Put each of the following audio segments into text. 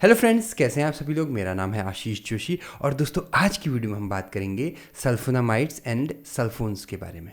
Hello friends, कैसे हैं आप सभी लोग। मेरा नाम है आशीष जोशी और दोस्तों आज की वीडियो में हम बात करेंगे सल्फोनामाइड्स एंड सल्फोन्स के बारे में।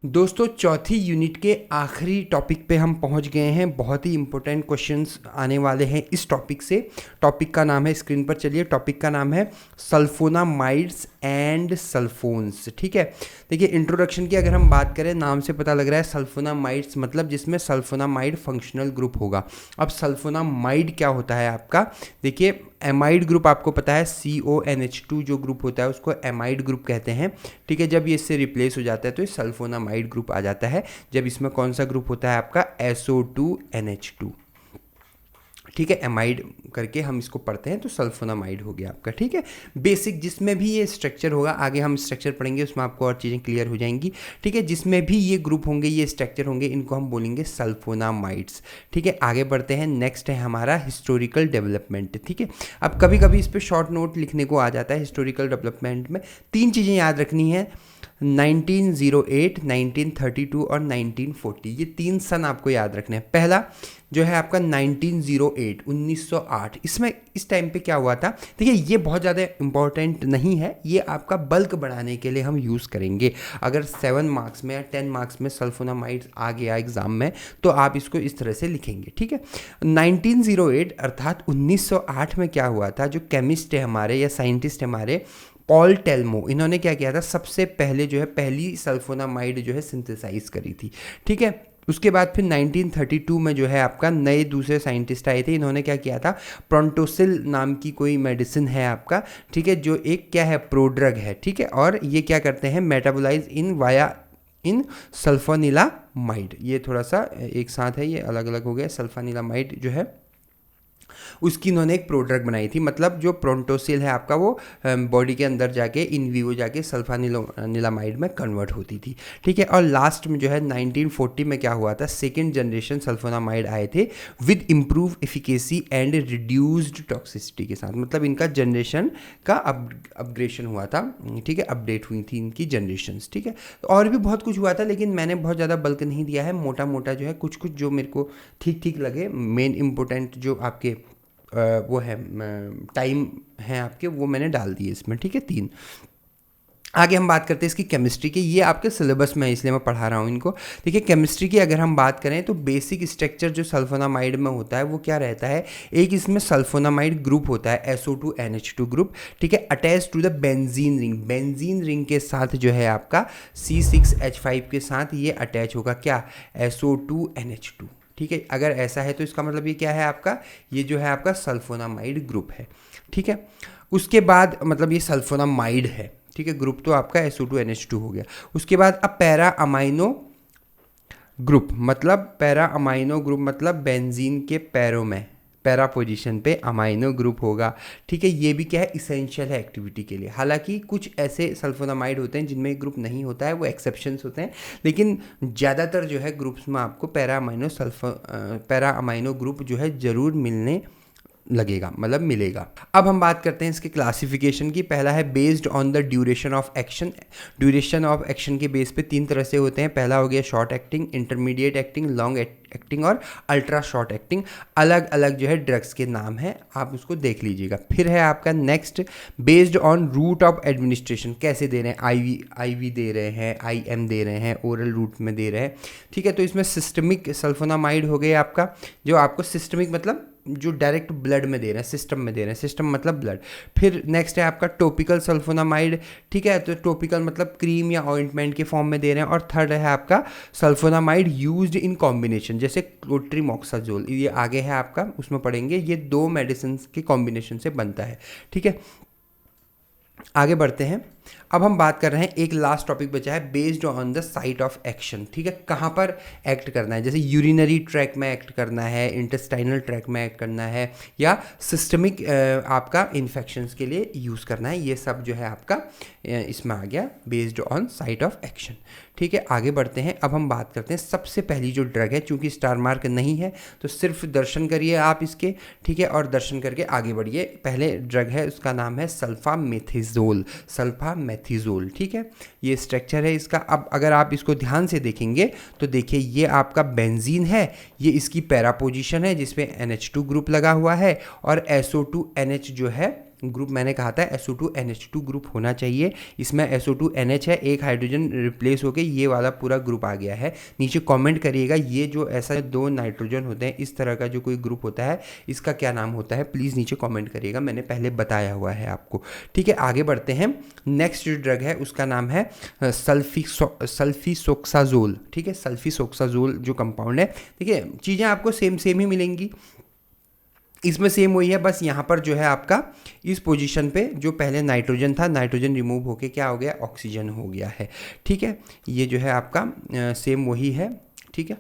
दोस्तों चौथी यूनिट के आखिरी टॉपिक पे हम पहुंच गए हैं। बहुत ही इंपॉर्टेंट क्वेश्चंस आने वाले हैं इस टॉपिक से। टॉपिक का नाम है, स्क्रीन पर चलिए, टॉपिक का नाम है सल्फोनामाइड्स एंड सल्फोन्स। ठीक है, देखिए इंट्रोडक्शन की अगर हम बात करें, नाम से पता लग रहा है सल्फोनामाइड्स मतलब जिसमें सल्फोनामाइड फंक्शनल ग्रुप होगा। अब सल्फोनामाइड क्या होता है आपका, देखिए एमाइड ग्रुप आपको पता है, CONH2 जो ग्रुप होता है उसको एमाइड ग्रुप कहते हैं। ठीक है, जब ये इससे रिप्लेस हो जाता है तो ये सल्फोनामाइड ग्रुप आ जाता है। जब इसमें कौन सा ग्रुप होता है आपका, SO2NH2। ठीक है, एमाइड करके हम इसको पढ़ते हैं तो सल्फोनामाइड हो गया आपका। ठीक है, बेसिक जिसमें भी ये स्ट्रक्चर होगा, आगे हम स्ट्रक्चर पढ़ेंगे उसमें आपको और चीज़ें क्लियर हो जाएंगी। ठीक है, जिसमें भी ये ग्रुप होंगे, ये स्ट्रक्चर होंगे, इनको हम बोलेंगे सल्फोनामाइड्स। ठीक है, आगे बढ़ते हैं। नेक्स्ट है हमारा हिस्टोरिकल डेवलपमेंट। ठीक है, अब कभी कभी इस पर शॉर्ट नोट लिखने को आ जाता है। हिस्टोरिकल डेवलपमेंट में 3 चीज़ें याद रखनी है, 1908, 1932 और 1940। ये 3 सन आपको याद रखने हैं। पहला जो है आपका 1908, 1908, इसमें इस टाइम पे क्या हुआ था, देखिए ये बहुत ज़्यादा इंपॉर्टेंट नहीं है, ये आपका बल्क बढ़ाने के लिए हम यूज़ करेंगे। अगर 7 मार्क्स में या 10 मार्क्स में सल्फोनामाइड्स आ गया एग्जाम में तो आप इसको इस तरह से लिखेंगे। ठीक है, 1908 अर्थात 1908 में क्या हुआ था, जो केमिस्ट है हमारे या साइंटिस्ट हमारे पॉल टेल्मो, इन्होंने क्या किया था, सबसे पहले जो है पहली सल्फोनामाइड जो है सिंथेसाइज करी थी। ठीक है, उसके बाद फिर 1932 में जो है आपका नए दूसरे साइंटिस्ट आए थे। इन्होंने क्या किया था, प्रोंटोसिल नाम की कोई मेडिसिन है आपका, ठीक है, जो एक क्या है, प्रोड्रग है। ठीक है, और ये क्या करते हैं, मेटाबोलाइज इन वाया इन सल्फोनिलामाइड। ये थोड़ा सा एक साथ है, ये अलग अलग हो गया। सल्फोनिलामाइड जो है उसकी इन्होंने एक प्रोड्रग बनाई थी, मतलब जो प्रोंटोसिल है आपका वो बॉडी के अंदर जाके इन विवो जाके सल्फानिलामाइड में कन्वर्ट होती थी। ठीक है, और लास्ट में जो है 1940 में क्या हुआ था, सेकेंड जनरेशन सल्फोनामाइड आए थे with improve efficacy and reduced toxicity के साथ। मतलब इनका जनरेशन का अपग्रेडेशन हुआ था। ठीक है, अपडेट हुई थी इनकी जनरेशन्स। ठीक है, तो और भी बहुत कुछ हुआ था लेकिन मैंने बहुत ज़्यादा बल्क नहीं दिया है, मोटा मोटा जो है कुछ कुछ जो मेरे को ठीक ठीक लगे, मेन इंपॉर्टेंट जो आपके वो है टाइम है आपके, वो मैंने डाल दिए इसमें। ठीक है, 3। आगे हम बात करते हैं इसकी केमिस्ट्री की। ये आपके सिलेबस में है इसलिए मैं पढ़ा रहा हूँ इनको। देखिए केमिस्ट्री की अगर हम बात करें तो बेसिक स्ट्रक्चर जो सल्फोनामाइड में होता है वो क्या रहता है, एक इसमें सल्फोनामाइड ग्रुप होता है SO2NH2 ग्रुप। ठीक है, attach to the benzene ring, benzene ring के साथ जो है आपका C6H5 के साथ ये अटैच होगा, क्या, SO2NH2। ठीक है, अगर ऐसा है तो इसका मतलब ये क्या है आपका, ये जो है आपका सल्फोनामाइड ग्रुप है। ठीक है, उसके बाद मतलब ये सल्फोनामाइड है। ठीक है, ग्रुप तो आपका SO2NH2 हो गया। उसके बाद अब पैरा अमाइनो ग्रुप, मतलब पैरा अमाइनो ग्रुप मतलब बेंजीन के पैरों में, पैरा पोजीशन पे अमाइनो ग्रुप होगा। ठीक है, ये भी क्या है, इसेंशियल है एक्टिविटी के लिए। हालांकि कुछ ऐसे सल्फोनामाइड होते हैं जिनमें ग्रुप नहीं होता है, वो एक्सेप्शंस होते हैं, लेकिन ज़्यादातर जो है ग्रुप्स में आपको पैरा अमाइनो ग्रुप जो है ज़रूर मिलने लगेगा, मतलब मिलेगा। अब हम बात करते हैं इसके क्लासिफिकेशन की। पहला है based on the duration of action. Duration of action के बेस पे 3 तरह से होते हैं। पहला हो गया short acting, intermediate acting, long acting और अल्ट्रा शॉर्ट एक्टिंग। अलग अलग जो है ड्रग्स के नाम हैं, आप उसको देख लीजिएगा। फिर है आपका next based on route of administration, कैसे दे रहे हैं, आईवी दे रहे हैं, IM दे रहे हैं, ओरल रूट में दे रहे हैं। ठीक है, तो इसमें सिस्टमिक सल्फोनामाइड हो गए आपका, जो आपको सिस्टमिक मतलब जो डायरेक्ट ब्लड में दे रहे हैं, सिस्टम में दे रहे हैं, सिस्टम मतलब ब्लड। फिर नेक्स्ट है आपका टॉपिकल सल्फोनामाइड। ठीक है, तो टॉपिकल मतलब क्रीम या ऑइंटमेंट के फॉर्म में दे रहे हैं। और थर्ड है आपका सल्फोनामाइड यूज्ड इन कॉम्बिनेशन, जैसे क्लोट्रीमोक्साजोल, ये आगे है आपका, उसमें पढ़ेंगे, ये 2 मेडिसिन के कॉम्बिनेशन से बनता है। ठीक है, आगे बढ़ते हैं। अब हम बात कर रहे हैं, एक लास्ट टॉपिक बचा है, based on the site of action. ठीक है, कहाँ पर एक्ट करना है, जैसे यूरिनरी ट्रैक में एक्ट करना है, इंटेस्टाइनल ट्रैक में एक्ट करना है, या सिस्टमिक आपका इन्फेक्शंस के लिए यूज़ करना है। ये सब जो है आपका इसमें आ गया, based on site of action. ठीक है, आगे बढ़ते हैं। अब हम बात करते हैं सबसे पहली जो ड्रग है, चूंकि स्टार मार्क नहीं है तो सिर्फ दर्शन करिए आप इसके। ठीक है, और दर्शन करके आगे बढ़िए। पहले ड्रग है, उसका नाम है सल्फामेथाजोल। सल्फामेथिजोल। ठीक है, ये स्ट्रक्चर है इसका। अब अगर आप इसको ध्यान से देखेंगे तो देखिए ये आपका बेंजीन है, ये इसकी पैरा पोजीशन है जिसमें NH2 ग्रुप लगा हुआ है, और SO2NH जो है ग्रुप, मैंने कहा था SO2NH2 ग्रुप होना चाहिए, इसमें SO2NH है, एक हाइड्रोजन रिप्लेस होके ये वाला पूरा ग्रुप आ गया है। नीचे कमेंट करिएगा ये जो ऐसा 2 नाइट्रोजन होते हैं, इस तरह का जो कोई ग्रुप होता है इसका क्या नाम होता है, प्लीज़ नीचे कमेंट करिएगा, मैंने पहले बताया हुआ है आपको। ठीक है, आगे बढ़ते हैं। नेक्स्ट जो ड्रग है उसका नाम है सल्फीसोक्साजोल। ठीक है, सल्फीसोक्साजोल जो कंपाउंड है, देखिए चीज़ें आपको सेम ही मिलेंगी, इसमें सेम वही है, बस यहाँ पर जो है आपका इस पोजीशन पे जो पहले नाइट्रोजन था, नाइट्रोजन रिमूव होके क्या हो गया, ऑक्सीजन हो गया है। ठीक है, ये जो है आपका सेम वही है। ठीक है,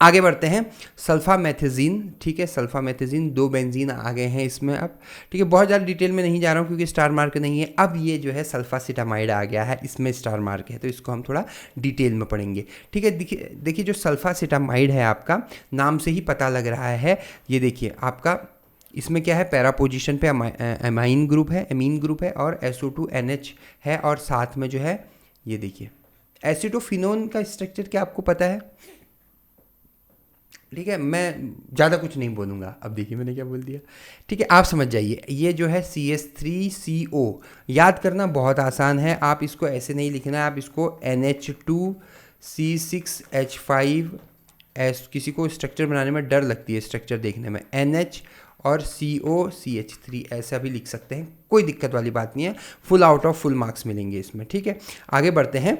आगे बढ़ते हैं। सल्फामेथेजीन। ठीक है, सल्फामेथेजीन 2 बेंजीन आ गए हैं इसमें अब। ठीक है, बहुत ज़्यादा डिटेल में नहीं जा रहा हूँ क्योंकि स्टार मार्क नहीं है। अब ये जो है सल्फासिटामाइड आ गया है, इसमें स्टार मार्क है, तो इसको हम थोड़ा डिटेल में पढ़ेंगे। ठीक है, देखिए जो सल्फासिटामाइड है आपका, नाम से ही पता लग रहा है, ये देखिए आपका इसमें क्या है, पैरा पोजीशन पे एमाइन ग्रुप है और SO2NH है, और साथ में जो है ये देखिए एसिटोफिनोन का स्ट्रक्चर क्या आपको पता है? ठीक है, मैं ज़्यादा कुछ नहीं बोलूँगा। अब देखिए मैंने क्या बोल दिया। ठीक है, आप समझ जाइए, ये जो है CH3CO, याद करना बहुत आसान है, आप इसको ऐसे नहीं लिखना है, आप इसको NH2C6H5S, किसी को स्ट्रक्चर बनाने में डर लगती है स्ट्रक्चर देखने में, NH और COCH3 ऐसा भी लिख सकते हैं, कोई दिक्कत वाली बात नहीं है, full out of full marks मिलेंगे इसमें। ठीक है, आगे बढ़ते हैं।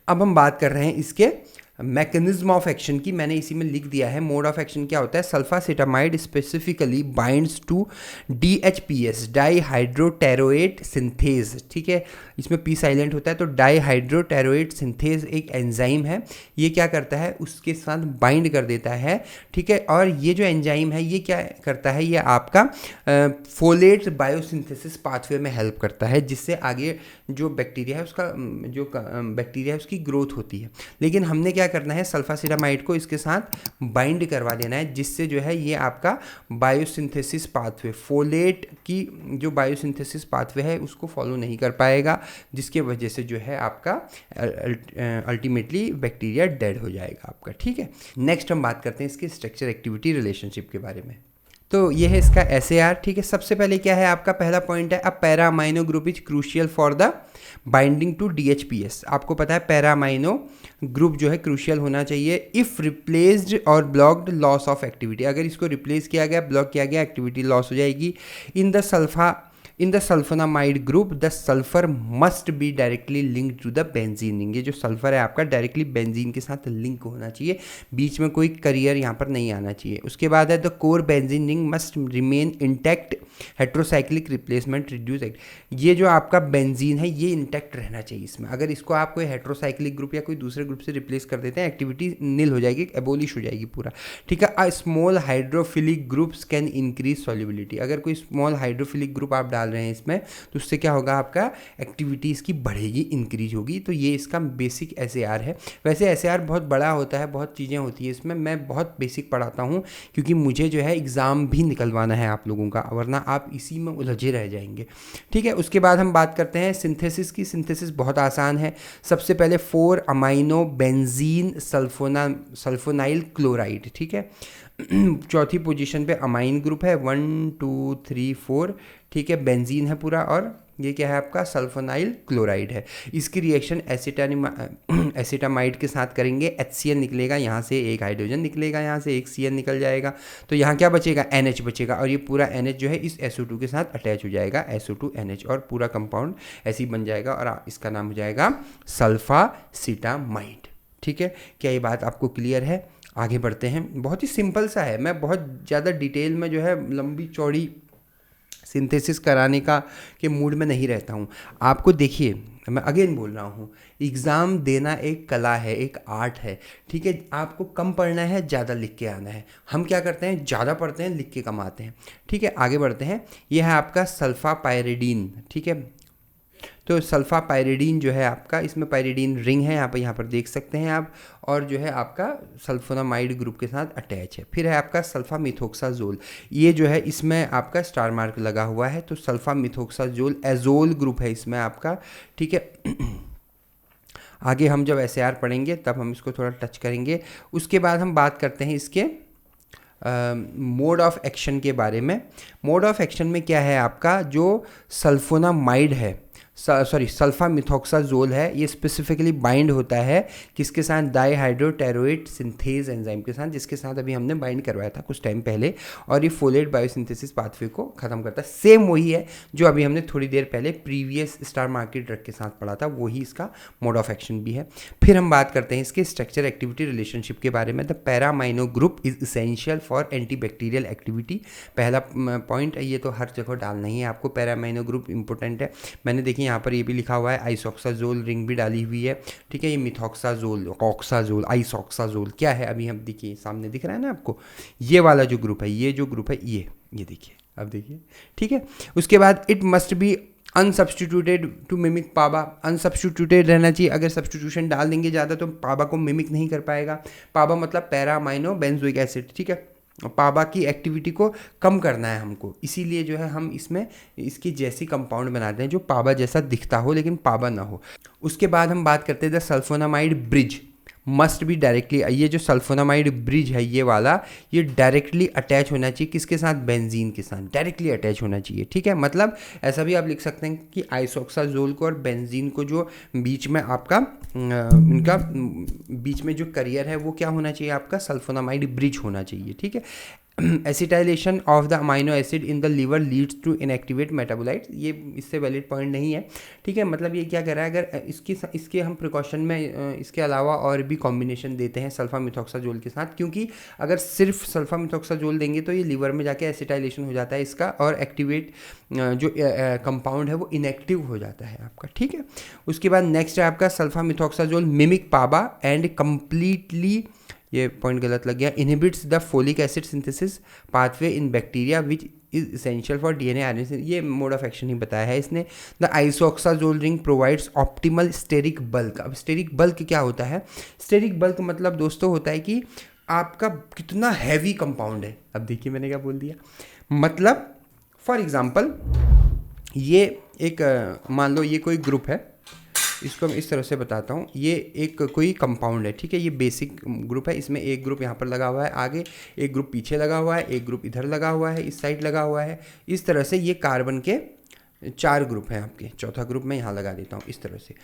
अब हम बात कर रहे हैं इसके मैकेनिज्म ऑफ एक्शन की, मैंने इसी में लिख दिया है। मोड ऑफ एक्शन क्या होता है, sulfacetamide specifically binds to DHPS, dihydropteroate synthase. ठीक है, इसमें P साइलेंट होता है, तो डाईहाइड्रोटेरोएट सिंथेज एक एंजाइम है, ये क्या करता है, उसके साथ बाइंड कर देता है। ठीक है, और ये जो एंजाइम है ये क्या करता है, ये आपका फोलेट बायोसिंथेसिस पाथवे में हेल्प करता है, जिससे आगे जो बैक्टीरिया है उसका जो बैक्टीरिया है उसकी ग्रोथ होती है। लेकिन हमने क्या करना है, सल्फासिटामाइड को इसके साथ बाइंड करवा देना है, जिससे जो है ये आपका बायोसिंथेसिस पाथवे, फोलेट की जो बायोसिंथेसिस पाथवे है उसको फॉलो नहीं कर पाएगा, जिसके वजह से जो है आपका अल्टीमेटली बैक्टीरिया डेड हो जाएगा आपका। ठीक है, नेक्स्ट हम बात करते हैं इसके स्ट्रक्चर एक्टिविटी रिलेशनशिप के बारे में। तो ये है इसका SAR। ठीक है, सबसे पहले क्या है आपका पहला पॉइंट है, a para amino group is crucial for the binding to DHPS। आपको पता है पैरा अमाइनो ग्रुप जो है क्रूशियल होना चाहिए। इफ़ रिप्लेस्ड और ब्लॉक्ड, लॉस ऑफ एक्टिविटी, अगर इसको रिप्लेस किया गया, ब्लॉक किया गया, एक्टिविटी लॉस हो जाएगी। In the sulphonamide group the sulphur must be directly linked to the benzene ring. ये जो सल्फर है आपका डायरेक्टली बेंजीन के साथ लिंक होना चाहिए, बीच में कोई करियर यहाँ पर नहीं आना चाहिए। उसके बाद है the core benzene ring must remain intact, heterocyclic replacement reduce act. ये जो आपका बेंजीन है ये इंटैक्ट रहना चाहिए इसमें, अगर इसको आप कोई हेट्रोसाइक्लिक ग्रुप या कोई दूसरे ग्रुप से रिप्लेस कर देते हैं, एक्टिविटी नील हो जाएगी, एबोलिश हो जाएगी पूरा। ठीक है, a small hydrophilic groups can increase solubility. अगर कोई स्मॉल हाइड्रोफिलिक ग्रुप आप डाल रहे हैं इसमें तो उससे क्या होगा, आपका एक्टिविटी इसकी बढ़ेगी, इंक्रीज होगी। तो ये इसका बेसिक SAR है। वैसे SAR बहुत बड़ा होता है, बहुत चीज़ें होती है इसमें, मैं बहुत बेसिक पढ़ाता हूँ क्योंकि मुझे जो है एग्ज़ाम भी निकलवाना है आप लोगों का, वरना आप इसी में उलझे रह जाएंगे। ठीक है, उसके बाद हम बात करते हैं सिंथेसिस की। सिंथेसिस बहुत आसान है। सबसे पहले 4 अमाइनो बेंजीन सल्फोनाइल क्लोराइड। ठीक है, चौथी पोजीशन पे अमाइन ग्रुप है, 1 2 3 4। ठीक है, बेंजीन है पूरा, और ये क्या है आपका सल्फोनाइल क्लोराइड है। इसकी रिएक्शन एसिटामाइड के साथ करेंगे, HCl निकलेगा, यहाँ से एक हाइड्रोजन निकलेगा, यहाँ से एक Cl निकल जाएगा, तो यहाँ क्या बचेगा, NH बचेगा, और ये पूरा NH जो है इस SO2 के साथ अटैच हो जाएगा, SO2NH, और पूरा कंपाउंड ऐसे ही बन जाएगा, और इसका नाम हो जाएगा सल्फासिटामाइड। ठीक है, क्या ये बात आपको क्लियर है? आगे बढ़ते हैं। बहुत ही सिंपल सा है, मैं बहुत ज़्यादा डिटेल में जो है लंबी चौड़ी सिंथेसिस कराने का के मूड में नहीं रहता हूँ। आपको देखिए, मैं अगेन बोल रहा हूँ, एग्ज़ाम देना एक कला है, एक आर्ट है। ठीक है, आपको कम पढ़ना है, ज़्यादा लिख के आना है। हम क्या करते हैं, ज़्यादा पढ़ते हैं, लिख के कम आते हैं। ठीक है, आगे बढ़ते हैं। यह है आपका सल्फापायरिडीन। ठीक है, तो सल्फा पायरिडीन जो है आपका, इसमें पायरिडीन रिंग है यहाँ पर देख सकते हैं आप, और जो है आपका सल्फोनामाइड ग्रुप के साथ अटैच है। फिर है आपका सल्फा मिथोक्साजोल, ये जो है इसमें आपका स्टार मार्क लगा हुआ है, तो सल्फा मिथोक्साजोल एजोल ग्रुप है इसमें आपका, ठीक है। आगे हम जब SAR पढ़ेंगे तब हम इसको थोड़ा टच करेंगे। उसके बाद हम बात करते हैं इसके मोड ऑफ एक्शन के बारे में। मोड ऑफ एक्शन में क्या है आपका, जो सल्फोनामाइड है, सल्फा मिथोक्साजोल है, ये स्पेसिफिकली बाइंड होता है किसके साथ, डाईहाइड्रोटेरोइड सिंथेज एंजाइम के साथ, जिसके साथ अभी हमने बाइंड करवाया था कुछ टाइम पहले, और ये फोलेट बायोसिंथेसिस पाथवे को खत्म करता है। सेम वही है जो अभी हमने थोड़ी देर पहले प्रीवियस स्टार मार्केट ड्रग के साथ पढ़ा था, वही इसका मोड ऑफ एक्शन भी है। फिर हम बात करते हैं इसके स्ट्रक्चर एक्टिविटी रिलेशनशिप के बारे में। The para-amino group is essential for antibacterial activity. पहला पॉइंट है, ये तो हर जगह डालना ही है आपको, पैरामाइनो ग्रुप इंपॉर्टेंट है। मैंने देखिए यहाँ पर ये भी लिखा हुआ है, आइसोक्साजोल रिंग भी डाली हुई है, ठीक है। ये मिथोक्साजोल, ऑक्साजोल, आइसोक्साजोल क्या है, अभी हम देखिए सामने दिख रहा है ना आपको, ये वाला जो ग्रुप है, ये जो ग्रुप है, ये देखिए, अब देखिए, ठीक है। उसके बाद it must be unsubstituted to mimic PABA, unsubstituted रहना चाहिए। अगर सब्स्टिट्यूशन डाल देंगे ज़्यादा तो पाबा को मिमिक नहीं कर पाएगा। पाबा मतलब पैरामाइनो बेंजोइक एसिड, ठीक है। पाबा की एक्टिविटी को कम करना है हमको, इसीलिए जो है हम इसमें इसकी जैसी कंपाउंड बनाते हैं जो पाबा जैसा दिखता हो लेकिन पाबा ना हो। उसके बाद हम बात करते हैं the sulphonamide bridge must be directly, ये जो सल्फोनामाइड ब्रिज है ये वाला, ये डायरेक्टली अटैच होना चाहिए किसके साथ, बेंजीन के साथ डायरेक्टली अटैच होना चाहिए, ठीक है। मतलब ऐसा भी आप लिख सकते हैं कि आइसोक्साजोल को और बेंजीन को जो बीच में आपका इनका बीच में जो करियर है वो क्या होना चाहिए आपका, सल्फोनामाइड ब्रिज होना चाहिए, ठीक है। Acetylation of the amino acid in the liver leads to inactivate metabolite, ये इससे वैलिड पॉइंट नहीं है, ठीक है। मतलब ये क्या कह रहा है, अगर इसके हम प्रिकॉशन में इसके अलावा और भी कॉम्बिनेशन देते हैं सल्फा मिथोक्साजोल के साथ, क्योंकि अगर सिर्फ सल्फा मिथोक्साजोल देंगे तो ये लीवर में जाके एसिटाइलेशन हो जाता है इसका, और एक्टिवेट जो कंपाउंड है वो इनएक्टिव हो जाता है आपका, ठीक है। उसके बाद नेक्स्ट है आपका sulfamethoxazole mimic PABA and completely, ये पॉइंट गलत लग गया, inhibits the folic acid synthesis pathway in bacteria which is essential for DNA RNA, ये मोड ऑफ एक्शन ही बताया है इसने। The isoxazole ring provides optimal steric bulk. अब स्टेरिक बल्क क्या होता है, स्टेरिक बल्क मतलब दोस्तों होता है कि आपका कितना हैवी कंपाउंड है। अब देखिए मैंने क्या बोल दिया, मतलब फॉर एग्जाम्पल ये एक मान लो ये कोई ग्रुप है, इसको मैं इस तरह से बताता हूँ, ये एक कोई कंपाउंड है, ठीक है। ये बेसिक ग्रुप है, इसमें एक ग्रुप यहाँ पर लगा हुआ है आगे, एक ग्रुप पीछे लगा हुआ है, एक ग्रुप इधर लगा हुआ है, इस साइड लगा हुआ है, इस तरह से ये कार्बन के 4 ग्रुप हैं आपके, चौथा ग्रुप मैं यहाँ लगा देता हूँ इस तरह से।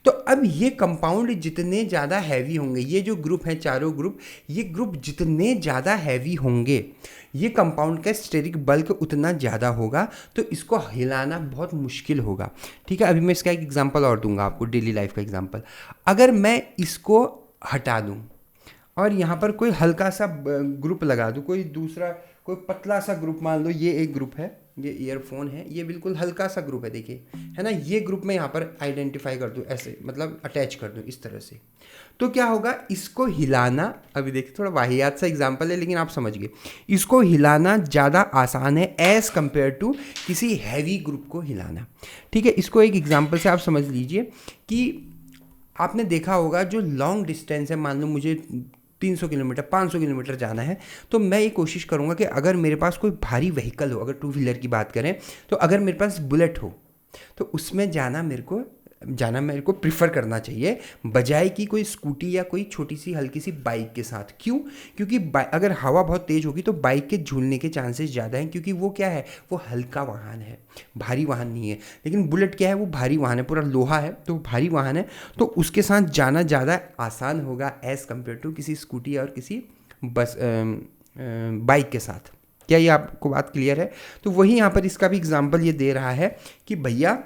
तो अब ये कंपाउंड जितने ज़्यादा हैवी होंगे, ये जो ग्रुप हैं चारों ग्रुप, ये ग्रुप जितने ज़्यादा हैवी होंगे, ये कंपाउंड का स्टेरिक बल्क उतना ज़्यादा होगा, तो इसको हिलाना बहुत मुश्किल होगा, ठीक है। अभी मैं इसका एक एग्जांपल और दूंगा आपको, डेली लाइफ का एग्जांपल। अगर मैं इसको हटा दूं और यहाँ पर कोई हल्का सा ग्रुप लगा दूं, कोई दूसरा कोई पतला सा ग्रुप, मान लो ये एक ग्रुप है, ये ईयरफोन है, ये बिल्कुल हल्का सा ग्रुप है, देखिए है ना, ये ग्रुप मैं यहाँ पर आइडेंटिफाई कर दूँ ऐसे, मतलब अटैच कर दूँ इस तरह से, तो क्या होगा, इसको हिलाना, अभी देखिए थोड़ा वाहियात सा एग्जांपल है लेकिन आप समझ गए, इसको हिलाना ज़्यादा आसान है एज़ कम्पेयर टू किसी हैवी ग्रुप को हिलाना, ठीक है। इसको एक एग्जांपल से आप समझ लीजिए कि आपने देखा होगा जो लॉन्ग डिस्टेंस है, मान लो मुझे 300 किलोमीटर 500 किलोमीटर जाना है, तो मैं ये कोशिश करूँगा कि अगर मेरे पास कोई भारी व्हीकल हो, अगर 2 व्हीलर की बात करें, तो अगर मेरे पास बुलेट हो तो उसमें जाना मेरे को प्रिफर करना चाहिए, बजाय कि कोई स्कूटी या कोई छोटी सी हल्की सी बाइक के साथ। क्यों? क्योंकि अगर हवा बहुत तेज़ होगी तो बाइक के झूलने के चांसेस ज़्यादा हैं, क्योंकि वो क्या है, वो हल्का वाहन है, भारी वाहन नहीं है। लेकिन बुलेट क्या है, वो भारी वाहन है, पूरा लोहा है, तो भारी वाहन है, तो उसके साथ जाना ज़्यादा आसान होगा एज़ कम्पेयर टू किसी स्कूटी और किसी बाइक के साथ। क्या ये आपको बात क्लियर है? तो वही यहाँ पर इसका भी एग्जाम्पल ये दे रहा है कि भैया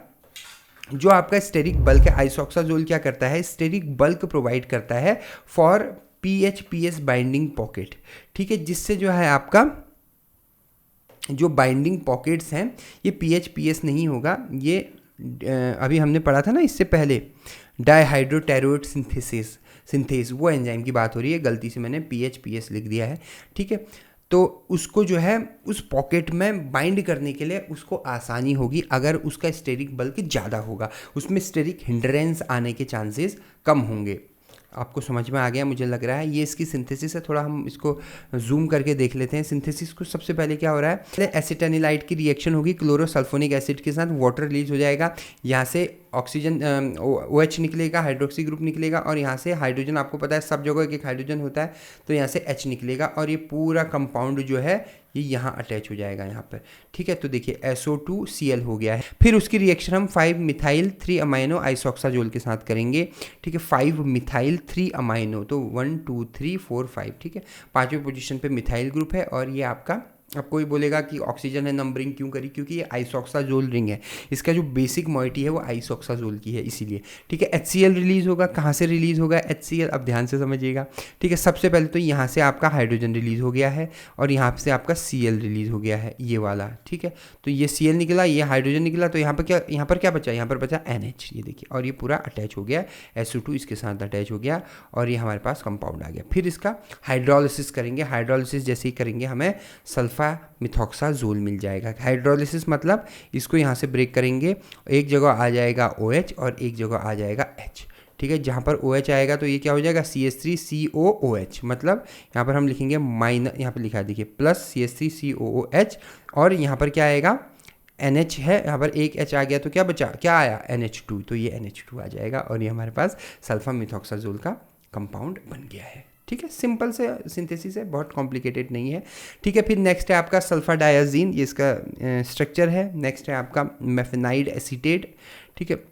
जो आपका स्टेरिक बल्क है, आइसोक्साजोल क्या करता है, स्टेरिक बल्क प्रोवाइड करता है फॉर PH-PS बाइंडिंग पॉकेट, ठीक है, जिससे जो है आपका जो बाइंडिंग पॉकेट्स हैं ये PH-PS नहीं होगा, ये अभी हमने पढ़ा था ना इससे पहले, डाईहाइड्रोटेरोइड सिंथेस, वो एंजाइम की बात हो रही है, गलती से मैंने PH-PS लिख दिया है, ठीक है। तो उसको जो है उस पॉकेट में बाइंड करने के लिए उसको आसानी होगी अगर उसका स्टेरिक बल्क ज़्यादा होगा, उसमें स्टेरिक हिंड्रेंस आने के चांसेस कम होंगे। आपको समझ में आ गया मुझे लग रहा है। ये इसकी सिंथेसिस है, थोड़ा हम इसको जूम करके देख लेते हैं। सिंथेसिस को सबसे पहले क्या हो रहा है, एसिटानिलाइट की रिएक्शन होगी क्लोरोसल्फोनिक एसिड के साथ, वाटर रिलीज हो जाएगा, यहाँ से ऑक्सीजन OH निकलेगा, हाइड्रोक्सी ग्रुप निकलेगा, और यहाँ से हाइड्रोजन, आपको पता है सब जगह एक एक हाइड्रोजन होता है, तो यहाँ से H निकलेगा, और ये पूरा कंपाउंड जो है ये यहाँ अटैच हो जाएगा यहाँ पर। ठीक है, तो देखिए SO2Cl हो गया है। फिर उसकी रिएक्शन हम 5 मिथाइल 3 अमाइनो आइसोक्साजोल के साथ करेंगे। ठीक है, 5 मिथाइल 3 अमाइनो, तो 1 2 3 4 5। ठीक है, 5वें पोजीशन पे मिथाइल ग्रुप है, और ये आपका, अब कोई बोलेगा कि ऑक्सीजन है नंबरिंग क्यों करी, क्योंकि ये आइसोक्साजोल रिंग है, इसका जो बेसिक मॉइटी है वो आइसोक्साजोल की है इसीलिए। ठीक है, HCl रिलीज होगा, कहाँ से रिलीज होगा HCl, अब ध्यान से समझिएगा। ठीक है, सबसे पहले तो यहाँ से आपका हाइड्रोजन रिलीज हो गया है, और यहाँ से आपका Cl रिलीज हो गया है, ये वाला। ठीक है, तो ये Cl निकला, ये हाइड्रोजन निकला, तो यहाँ पर क्या बचा, यहाँ पर बचा NH, ये देखिए, और ये पूरा अटैच हो गया, SO2 इसके साथ अटैच हो गया, और ये हमारे पास कंपाउंड आ गया। फिर इसका हाइड्रोलिसिस करेंगे, हाइड्रोलिसिस जैसे ही करेंगे हमें सल्फा मिथॉक्साजोल मिल जाएगा। हाइड्रोलिसिस मतलब इसको यहाँ से ब्रेक करेंगे, एक जगह आ जाएगा OH और एक जगह आ जाएगा H। ठीक है, जहाँ पर OH आएगा तो ये क्या हो जाएगा CH3COOH, मतलब यहाँ पर हम लिखेंगे माइनस, यहाँ पर लिखा है देखिए प्लस CH3COOH, और यहाँ पर क्या आएगा NH है, यहाँ पर एक H आ गया, तो क्या बचा, क्या आया NH2, तो ये NH2 आ जाएगा, और ये हमारे पास सल्फा मिथॉक्साजोल का कंपाउंड बन गया है। ठीक है, सिंपल से सिंथेसिस है, बहुत कॉम्प्लिकेटेड नहीं है। ठीक है, फिर नेक्स्ट है आपका सल्फा डायाजीन, ये इसका स्ट्रक्चर है। नेक्स्ट है आपका मेफेनाइड एसीटेट। ठीक है,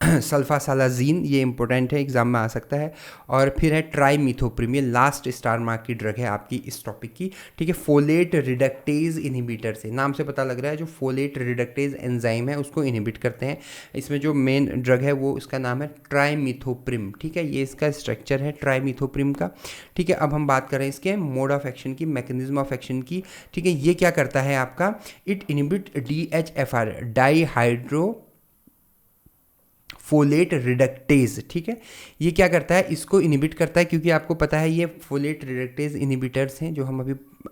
सल्फासालाजीन, ये इंपॉर्टेंट है, एग्जाम में आ सकता है। और फिर है ट्राईमिथोप्रिम, ये लास्ट स्टार मार्क की ड्रग है आपकी इस टॉपिक की। ठीक है, फोलेट रिडक्टेज इनहिबिटर से, नाम से पता लग रहा है, जो फोलेट रिडक्टेज एंजाइम है उसको इनहिबिट करते हैं। इसमें जो मेन ड्रग है वो इसका नाम है ट्राईमिथोप्रिम। ठीक है, ये इसका स्ट्रक्चर है ट्राईमिथोप्रिम का। ठीक है, अब हम बात करें इसके मोड ऑफ एक्शन की, मैकेनिज्म ऑफ एक्शन की। ठीक है, ये क्या करता है आपका, it inhibit DHFR, dihydro folate reductase. ठीक है, ये क्या करता है, इसको इनहिबिट करता है, क्योंकि आपको पता है ये फोलेट रिडक्टेज इनहिबिटर्स हैं जो हम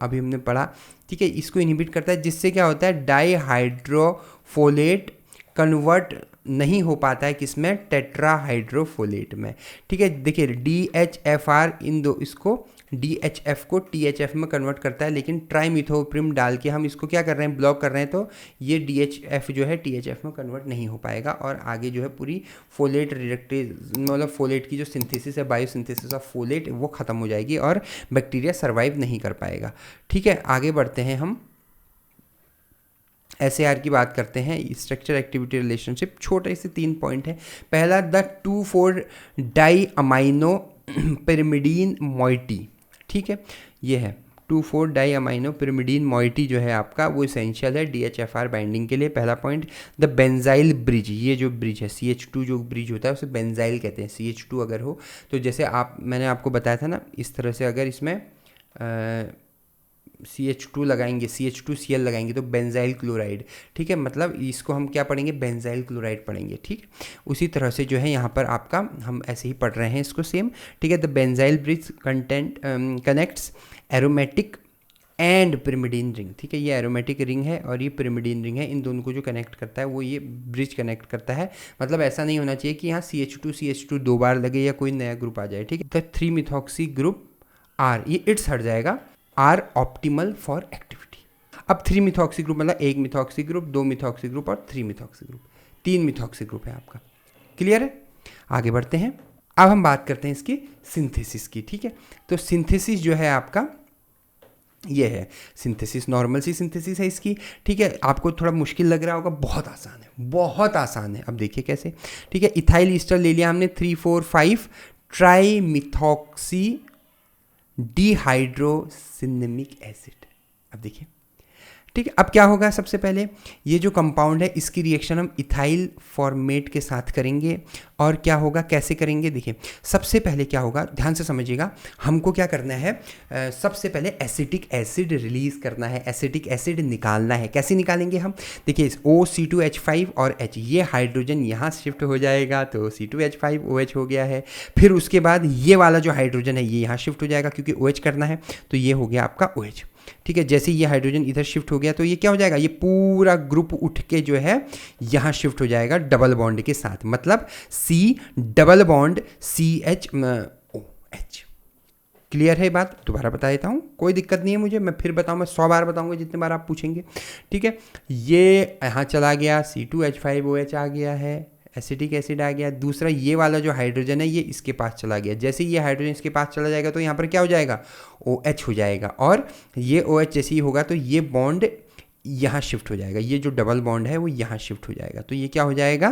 अभी हमने पढ़ा। ठीक है, इसको इनहिबिट करता है, जिससे क्या होता है डाईहाइड्रोफोलेट कन्वर्ट नहीं हो पाता है किसमें, टेट्राहाइड्रोफोलेट में। ठीक है, देखिए DHFR इन दो, इसको DHF को THF में कन्वर्ट करता है, लेकिन ट्राईमिथोप्रिम डाल के हम इसको क्या कर रहे हैं, ब्लॉक कर रहे हैं, तो ये DHF जो है THF में कन्वर्ट नहीं हो पाएगा, और आगे जो है पूरी फोलेट रिडक्टेज, मतलब फोलेट की जो सिंथेसिस है, बायोसिंथेसिस ऑफ फोलेट, वो ख़त्म हो जाएगी और बैक्टीरिया सर्वाइव नहीं कर पाएगा। ठीक है, आगे बढ़ते हैं, हम SAR की बात करते हैं। स्ट्रक्चर एक्टिविटी रिलेशनशिप, छोटे से 3 पॉइंट है। पहला, the 2,4 di amino pyrimidine moiety. ठीक है, ये है 2,4 डाई अमाइनो पिरिमिडीन मॉइटी जो है आपका, वो इसेंशियल है DHFR बाइंडिंग के लिए। पहला पॉइंट, द बेंजाइल ब्रिज, ये जो ब्रिज है CH2 जो ब्रिज होता है उसे बेंजाइल कहते हैं। CH2 अगर हो तो जैसे मैंने आपको बताया था ना, इस तरह से अगर इसमें CH2 लगाएंगे, CH2Cl लगाएंगे तो बेंजाइल क्लोराइड। ठीक है, मतलब इसको हम क्या पढ़ेंगे, बेंजाइल क्लोराइड पढ़ेंगे। ठीक, उसी तरह से जो है यहाँ पर आपका हम ऐसे ही पढ़ रहे हैं इसको सेम। ठीक है, the benzyl bridge connects aromatic and pyrimidine ring. ठीक है, ये एरोमेटिक रिंग है और ये पिरिमिडीन रिंग है, इन दोनों को जो कनेक्ट करता है वो ये ब्रिज कनेक्ट करता है। मतलब ऐसा नहीं होना चाहिए कि यहाँ CH2 2 बार लगे या कोई नया ग्रुप आ जाए। ठीक है, द 3 मिथॉक्सी ग्रुप R, ये इट्स हट जाएगा, आर ऑप्टिमल फॉर एक्टिविटी। अब 3 मिथॉक्सी ग्रुप मतलब 1 मिथॉक्सी ग्रुप, 2 मिथॉक्सी ग्रुप और 3 मिथॉक्सी ग्रुप, 3 मिथॉक्सी ग्रुप है आपका। क्लियर है, आगे बढ़ते हैं। अब हम बात करते हैं इसकी सिंथेसिस की। ठीक है, तो सिंथेसिस जो है आपका ये है सिंथेसिस, नॉर्मल सी सिंथेसिस है इसकी। ठीक है, आपको थोड़ा मुश्किल लग रहा होगा, बहुत आसान है, बहुत आसान है। अब देखिए कैसे। ठीक है, इथाइल ईस्टर ले लिया हमने 3 4 5 ट्राई मिथॉक्सी डिहाइड्रोसिनेमिक एसिड। अब देखिए, ठीक है, अब क्या होगा, सबसे पहले ये जो कंपाउंड है इसकी रिएक्शन हम इथाइल फॉर्मेट के साथ करेंगे। और क्या होगा, कैसे करेंगे, देखिए सबसे पहले क्या होगा, ध्यान से समझिएगा। हमको क्या करना है, सबसे पहले एसिटिक एसिड रिलीज करना है, एसिटिक एसिड निकालना है। कैसे निकालेंगे हम, देखिए O(C2H5 और H, ये हाइड्रोजन यहाँ शिफ्ट हो जाएगा तो C2H5 OH हो गया है। फिर उसके बाद ये वाला जो हाइड्रोजन है ये यहाँ शिफ्ट हो जाएगा, क्योंकि OH करना है, तो ये हो गया आपका OH। ठीक है। जैसे ये हाइड्रोजन इधर शिफ्ट हो गया तो ये क्या हो जाएगा, ये पूरा ग्रुप उठ के जो है यहाँ शिफ्ट हो जाएगा डबल बॉन्ड के साथ, मतलब C double bond CH clear है बात? दोबारा बता देता हूँ, कोई दिक्कत नहीं है मुझे, मैं फिर बताऊँ, मैं 100 बार बताऊँगा जितने बार आप पूछेंगे, ठीक है। ये यहाँ चला गया, C2H5OH आ गया है, एसिटिक एसिड आ गया। दूसरा ये वाला जो हाइड्रोजन है ये इसके पास चला गया, जैसे ये हाइड्रोजन इसके पास चला जाएगा तो यहाँ पर क्या हो जाएगा, OH हो जाएगा, और ये OH जैसे ही होगा तो ये बॉन्ड यहाँ शिफ्ट हो जाएगा, ये जो डबल बॉन्ड है वो यहाँ शिफ्ट हो जाएगा, तो ये क्या हो जाएगा,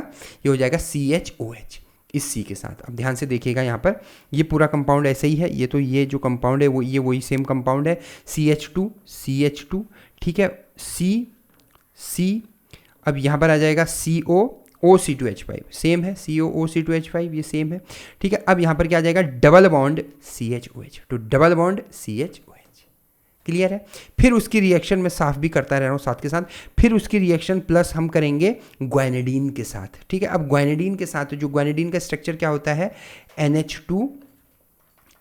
ये हो जाएगा CHOH इस C के साथ। अब ध्यान से देखिएगा यहाँ पर ये पूरा कंपाउंड ऐसे ही है, ये तो ये जो कंपाउंड है वो ये वही सेम कंपाउंड है, CH2 ठीक है, C अब यहाँ पर आ जाएगा COOC2H5 सेम है, COOC2H5 ये सेम है, ठीक है। अब यहाँ पर क्या आ जाएगा, डबल बॉन्ड CHOH, तो डबल बॉन्ड CHOH क्लियर है। फिर उसकी रिएक्शन मैं साफ भी करता रह रहा हूँ साथ के साथ, फिर उसकी रिएक्शन प्लस हम करेंगे ग्वानिडीन के साथ, ठीक है। अब ग्वानिडीन के साथ जो ग्वानिडीन का स्ट्रक्चर क्या होता है,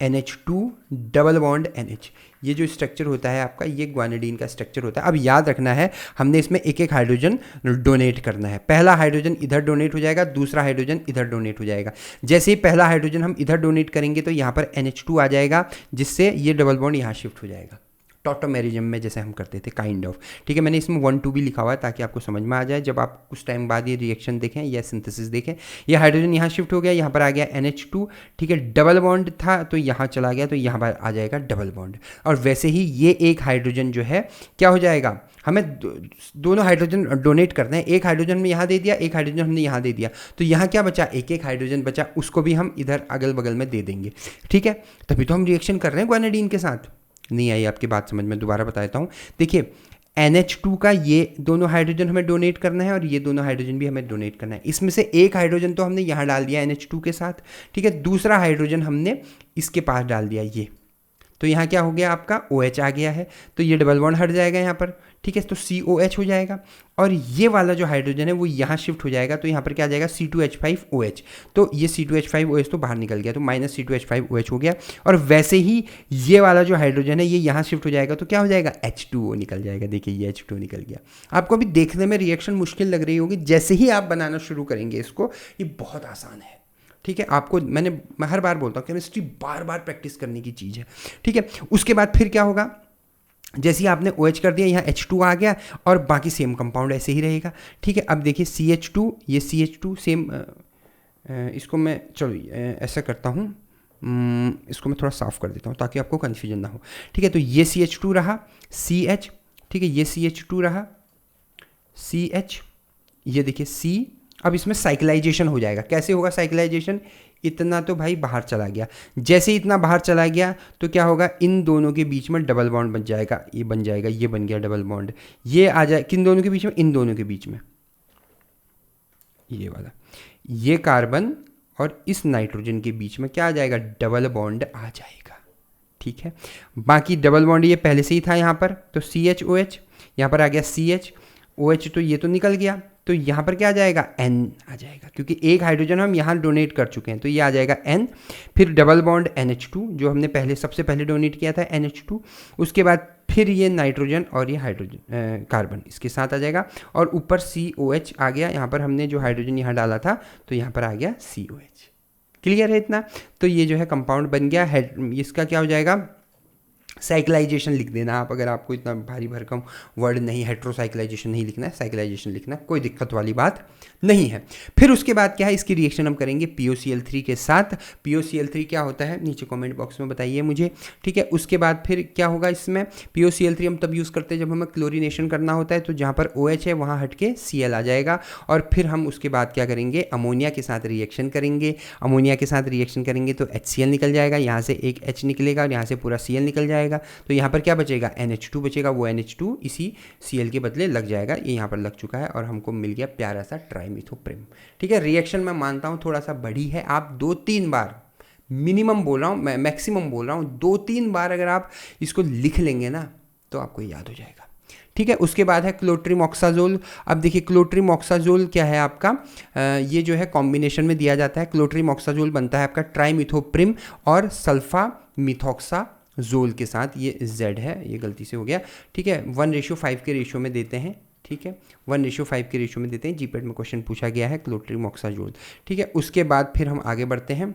NH2 डबल बॉन्ड NH, ये जो स्ट्रक्चर होता है आपका ये ग्वानिडीन का स्ट्रक्चर होता है। अब याद रखना है हमने इसमें एक एक हाइड्रोजन डोनेट करना है, पहला हाइड्रोजन इधर डोनेट हो जाएगा, दूसरा हाइड्रोजन इधर डोनेट हो जाएगा। जैसे ही पहला हाइड्रोजन हम इधर डोनेट करेंगे तो यहाँ पर NH2 आ जाएगा, जिससे ये डबल बॉन्ड यहाँ शिफ्ट हो जाएगा, टॉटोमेरिज्म में जैसे हम करते थे काइंड ऑफ, ठीक है। मैंने इसमें 1-2 भी लिखा हुआ है ताकि आपको समझ में आ जाए, जब आप कुछ टाइम बाद ये रिएक्शन देखें या सिंथेसिस देखें। ये हाइड्रोजन यहाँ शिफ्ट हो गया, यहाँ पर आ गया NH2, ठीक है, डबल बॉन्ड था तो यहाँ चला गया तो यहाँ पर आ जाएगा डबल बॉन्ड। और वैसे ही ये एक हाइड्रोजन जो है क्या हो जाएगा, हमें दोनों हाइड्रोजन डोनेट करते हैं, एक हाइड्रोजन हमने यहाँ दे दिया, एक हाइड्रोजन हमने यहाँ दे दिया, तो यहाँ क्या बचा, एक एक हाइड्रोजन बचा, उसको भी हम इधर अगल बगल में दे देंगे, ठीक है। तभी तो हम रिएक्शन कर रहे हैं ग्वानिडीन के साथ। नहीं आई आपकी बात समझ में, दोबारा बता देता हूँ। देखिए NH2 का ये दोनों हाइड्रोजन हमें डोनेट करना है और ये दोनों हाइड्रोजन भी हमें डोनेट करना है। इसमें से एक हाइड्रोजन तो हमने यहाँ डाल दिया NH2 के साथ, ठीक है, दूसरा हाइड्रोजन हमने इसके पास डाल दिया ये, तो यहाँ क्या हो गया आपका OH आ गया है, तो ये डबल बॉन्ड हट जाएगा यहाँ पर, ठीक है, तो COH हो जाएगा। और ये वाला जो हाइड्रोजन है वो यहाँ शिफ्ट हो जाएगा, तो यहाँ पर क्या आ जाएगा C2H5OH, तो ये C2H5OH तो बाहर निकल गया, तो माइनस C2H5OH हो गया। और वैसे ही ये वाला जो हाइड्रोजन है ये यहाँ शिफ्ट हो जाएगा, तो क्या हो जाएगा, H2O निकल जाएगा। देखिए ये H2O निकल गया। आपको अभी देखने में रिएक्शन मुश्किल लग रही होगी, जैसे ही आप बनाना शुरू करेंगे इसको, ये बहुत आसान है, ठीक है। आपको मैं हर बार बोलता हूँ केमिस्ट्री बार बार प्रैक्टिस करने की चीज़ है, ठीक है। उसके बाद फिर क्या होगा, जैसे ही आपने OH कर दिया यहाँ H2 आ गया और बाकी सेम कंपाउंड ऐसे ही रहेगा, ठीक है। अब देखिए CH2, ये CH2 सेम, इसको मैं चलो ऐसा करता हूँ, इसको मैं थोड़ा साफ कर देता हूँ ताकि आपको कन्फ्यूजन ना हो, ठीक है। तो ये CH2 रहा CH, ठीक है, ये CH2 रहा CH, ये देखिए C। अब इसमें साइक्लाइजेशन हो जाएगा, कैसे होगा साइक्लाइजेशन, इतना तो भाई बाहर चला गया, जैसे ही इतना बाहर चला गया तो क्या होगा, इन दोनों के बीच में डबल बॉन्ड बन जाएगा, ये बन जाएगा, ये बन गया डबल बॉन्ड, ये आ जाए किन दोनों के बीच में, इन दोनों के बीच में, ये वाला, ये कार्बन और इस नाइट्रोजन के बीच में क्या आ जाएगा, डबल बॉन्ड आ जाएगा, ठीक है। बाकी डबल बॉन्ड ये पहले से ही था यहाँ पर, तो CHOH, यहाँ पर आ गया CHOH, तो ये तो निकल गया, तो यहाँ पर क्या आ जाएगा, N आ जाएगा, क्योंकि एक हाइड्रोजन हम यहाँ डोनेट कर चुके हैं, तो ये आ जाएगा N। फिर डबल बॉन्ड NH2 जो हमने सबसे पहले डोनेट किया था NH2, उसके बाद फिर ये नाइट्रोजन और ये हाइड्रोजन कार्बन इसके साथ आ जाएगा, और ऊपर COH आ गया, यहाँ पर हमने जो हाइड्रोजन यहाँ डाला था तो यहाँ पर आ गया COH। क्लियर है इतना? तो ये जो है कंपाउंड बन गया है। इसका क्या हो जाएगा, साइक्लाइजेशन लिख देना आप, अगर आपको इतना भारी भरकम वर्ड नहीं, हेट्रोसाइक्लाइजेशन नहीं लिखना है, साइक्लाइजेशन लिखना, कोई दिक्कत वाली बात नहीं है। फिर उसके बाद क्या है, इसकी रिएक्शन हम करेंगे POCl3 के साथ। POCl3 क्या होता है नीचे कमेंट बॉक्स में बताइए मुझे, ठीक है। उसके बाद फिर क्या होगा, इसमें POCl3 हम तब यूज़ करते हैं जब हमें क्लोरीनेशन करना होता है, तो जहाँ पर OH है वहाँ हट के Cl आ जाएगा, और फिर हम उसके बाद क्या करेंगे, अमोनिया के साथ रिएक्शन करेंगे। अमोनिया के साथ रिएक्शन करेंगे तो HCl निकल जाएगा, यहाँ से एक H निकलेगा और यहाँ से पूरा Cl निकल जाएगा, तो यहाँ पर क्या बचेगा, NH2 बचेगा, वो NH2 इसी Cl के बदले लग जाएगा, ये यहाँ पर लग चुका है और हमको मिल गया प्यारा सा ट्राइमिथोप्रिम, ठीक है। रिएक्शन मैं मानता हूँ थोड़ा सा बड़ी है, आप 2-3 बार मिनिमम बोल रहा हूँ, मैं मैक्सिमम बोल रहा हूँ, 2-3 बार अगर आप इसको लिख लेंगे ना तो आपको याद हो जाएगा, ठीक है। उसके बाद है क्लोट्रिमोक्साजोल। अब देखिए क्लोट्रिमोक्साजोल क्या है आपका, ये जो है कॉम्बिनेशन में दिया जाता है। क्लोट्रिमोक्साजोल बनता है आपका ट्राइमिथोप्रिम और सल्फा मिथॉक्सा जोल के साथ, ये Z है, ये गलती से हो गया, ठीक है। 1:5 के रेशियो में देते हैं, ठीक है, 1:5 के रेशियो में देते हैं। जीपेट में क्वेश्चन पूछा गया है क्लोट्रीमोक्साजोल, ठीक है। उसके बाद फिर हम आगे बढ़ते हैं,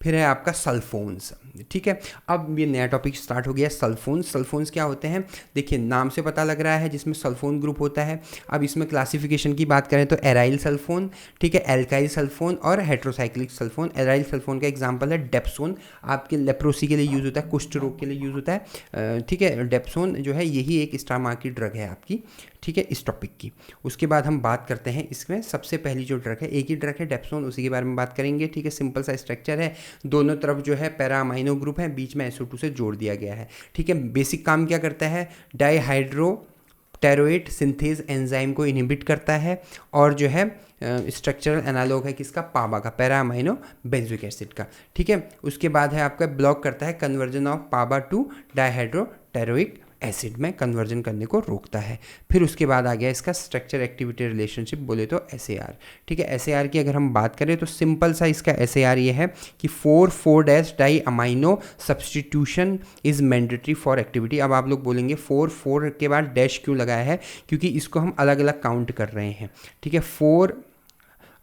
फिर है आपका सल्फोन्स, ठीक है। अब ये नया टॉपिक स्टार्ट हो गया, सल्फोन्स। सल्फोन्स क्या होते हैं, देखिए नाम से पता लग रहा है, जिसमें सल्फोन ग्रुप होता है। अब इसमें क्लासिफिकेशन की बात करें तो एराइल सल्फोन, ठीक है, एल्काइल सल्फोन और हेट्रोसाइक्लिक सल्फोन। एराइल सल्फोन का एग्जांपल है डेप्सोन, आपके लेप्रोसी के लिए यूज़ होता है, कुष्ठ रोग के लिए यूज़ होता है, ठीक है। डेप्सोन जो है यही एक स्टार मार्क की ड्रग है आपकी, ठीक है, इस टॉपिक की। उसके बाद हम बात करते हैं इसमें सबसे पहली जो ड्रग है, एक ही ड्रग है डेप्सोन, उसी के बारे में बात करेंगे, ठीक है। सिंपल सा स्ट्रक्चर है, दोनों तरफ जो है पैरा अमाइनो ग्रुप है, बीच में SO2 से जोड़ दिया गया है, ठीक है। बेसिक काम क्या करता है, डाईहाइड्रोटेरोएट सिंथेज एंजाइम को इनहिबिट करता है, और जो है स्ट्रक्चरल एनालॉग है किसका, पाबा का, पैरा अमाइनो बेंजोइक एसिड का, ठीक है। उसके बाद है आपका ब्लॉक करता है कन्वर्जन ऑफ पाबा टू डाईहाइड्रोटेरोइक एसिड में कन्वर्जन करने को रोकता है। फिर उसके बाद आ गया इसका स्ट्रक्चर एक्टिविटी रिलेशनशिप, बोले तो SAR, ठीक है। SAR की अगर हम बात करें तो सिंपल सा इसका SAR ये है कि 4,4- di amino substitution is mandatory for activity. अब आप लोग बोलेंगे 4 के बाद डैश क्यों लगाया है, क्योंकि इसको हम अलग अलग काउंट कर रहे हैं, ठीक है। 4,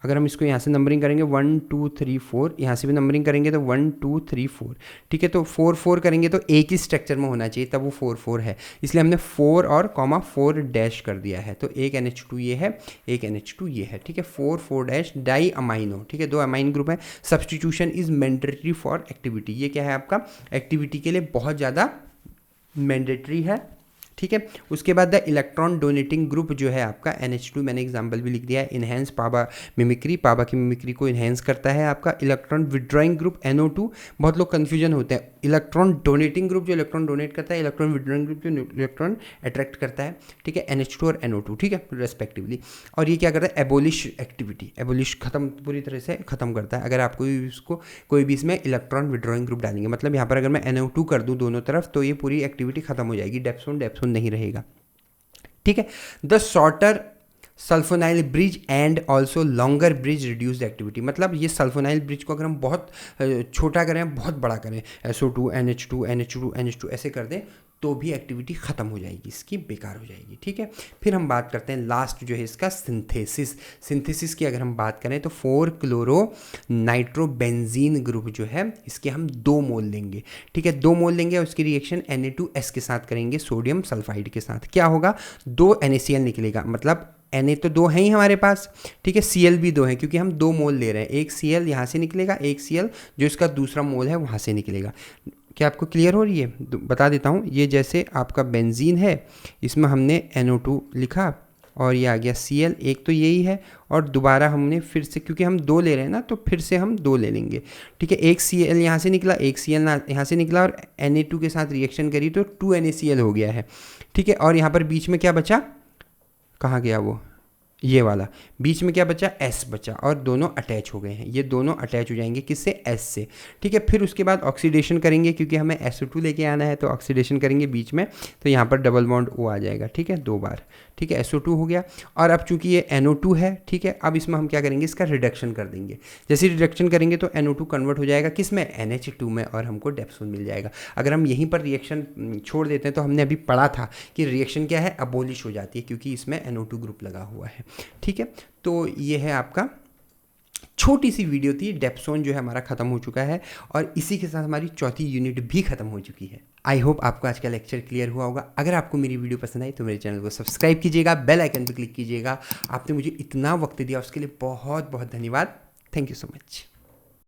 अगर हम इसको यहाँ से नंबरिंग करेंगे 1 2 3 4, यहाँ से भी नंबरिंग करेंगे तो 1 2 3 4, ठीक है। तो 4 करेंगे तो एक ही स्ट्रक्चर में होना चाहिए, तब वो 4 है, इसलिए हमने 4 और कॉमा 4 डैश कर दिया है। तो एक NH2 ये है, एक NH2 ये है, ठीक है। 4 डाई अमाइनो, ठीक है, 2 अमाइन ग्रुप है। Substitution is mandatory for activity, ये क्या है आपका, एक्टिविटी के लिए बहुत ज़्यादा मैंडेटरी है, ठीक है। उसके बाद द इलेक्ट्रॉन डोनेटिंग ग्रुप जो है आपका NH2, मैंने एग्जांपल भी लिख दिया है, इनहेंस पाबा मिमिक्री, पाबा की मिमिक्री को इनहेंस करता है आपका। इलेक्ट्रॉन विड्रॉइंग ग्रुप NO2, बहुत लोग कन्फ्यूजन होते हैं, इलेक्ट्रॉन डोनेटिंग ग्रुप जो इलेक्ट्रॉन डोनेट करता है, इलेक्ट्रॉन विड्रॉइंग ग्रुप जो इलेक्ट्रॉन अट्रैक्ट करता है, ठीक है, NH2 और NO2, ठीक है, रेस्पेक्टिवली। और ये क्या करता है, एबोलिश एक्टिविटी, एबोलिश खत्म, पूरी तरह से खत्म करता है। अगर आप कोई भी इसमें इलेक्ट्रॉन विड्रॉइंग ग्रुप डालेंगे, मतलब यहाँ पर अगर मैं NO2 कर दूँ दोनों तरफ, तो ये पूरी एक्टिविटी खत्म हो जाएगी, डेप्सोन नहीं रहेगा, ठीक है। The shorter sulfonyl bridge and also longer bridge reduce the activity, मतलब ये सल्फोनाइल ब्रिज को अगर हम बहुत छोटा करें, बहुत बड़ा करें, SO2 NH2 NH2 NH2 ऐसे कर दें, तो भी एक्टिविटी ख़त्म हो जाएगी, इसकी बेकार हो जाएगी, ठीक है। फिर हम बात करते हैं लास्ट जो है इसका सिंथेसिस की अगर हम बात करें तो 4 क्लोरो नाइट्रोबेंजीन ग्रुप जो है, इसके हम 2 मोल लेंगे, ठीक है, 2 मोल लेंगे और उसकी रिएक्शन Na2S के साथ करेंगे सोडियम सल्फाइड के साथ। क्या होगा, 2 NaCl निकलेगा, मतलब Na तो 2 हैं ही हमारे पास, ठीक है, Cl भी 2 हैं, क्योंकि हम 2 मोल ले रहे हैं, एक Cl यहाँ से निकलेगा, एक Cl जो इसका दूसरा मोल है वहाँ से निकलेगा। क्या आपको क्लियर हो रही है, बता देता हूँ। ये जैसे आपका बेंजीन है, इसमें हमने NO2 लिखा और ये आ गया Cl, एक तो यही है, और दोबारा हमने फिर से, क्योंकि हम 2 ले रहे हैं ना, तो फिर से हम 2 ले लेंगे, ठीक है। एक Cl यहाँ से निकला, एक Cl यहाँ से निकला, और Na2 के साथ रिएक्शन करी तो 2 NaCl हो गया है, ठीक है। और यहाँ पर बीच में क्या बचा, कहाँ गया वो, ये वाला, बीच में क्या बचा, S बचा, और दोनों अटैच हो गए हैं, ये दोनों अटैच हो जाएंगे किससे, S से, ठीक है। फिर उसके बाद ऑक्सीडेशन करेंगे, क्योंकि हमें SO2 लेके आना है, तो ऑक्सीडेशन करेंगे बीच में, तो यहाँ पर डबल बॉन्ड O आ जाएगा, ठीक है, 2 बार, ठीक है, SO2 हो गया। और अब चूंकि ये NO2 है, ठीक है, अब इसमें हम क्या करेंगे, इसका रिडक्शन कर देंगे। जैसे रिडक्शन करेंगे तो NO2 कन्वर्ट हो जाएगा किस में, NH2 में, और हमको डेप्सोन मिल जाएगा। अगर हम यहीं पर रिएक्शन छोड़ देते हैं तो हमने अभी पढ़ा था कि रिएक्शन क्या है, अबोलिश हो जाती है, क्योंकि इसमें NO2 ग्रुप लगा हुआ है, ठीक है। तो ये है आपका छोटी सी वीडियो थी, डेप्सोन जो है हमारा खत्म हो चुका है, और इसी के साथ हमारी चौथी यूनिट भी खत्म हो चुकी है। आई होप आपको आज का लेक्चर क्लियर हुआ होगा। अगर आपको मेरी वीडियो पसंद आई तो मेरे चैनल को सब्सक्राइब कीजिएगा, बेल आइकन पर क्लिक कीजिएगा। आपने मुझे इतना वक्त दिया उसके लिए बहुत बहुत धन्यवाद। Thank you so much.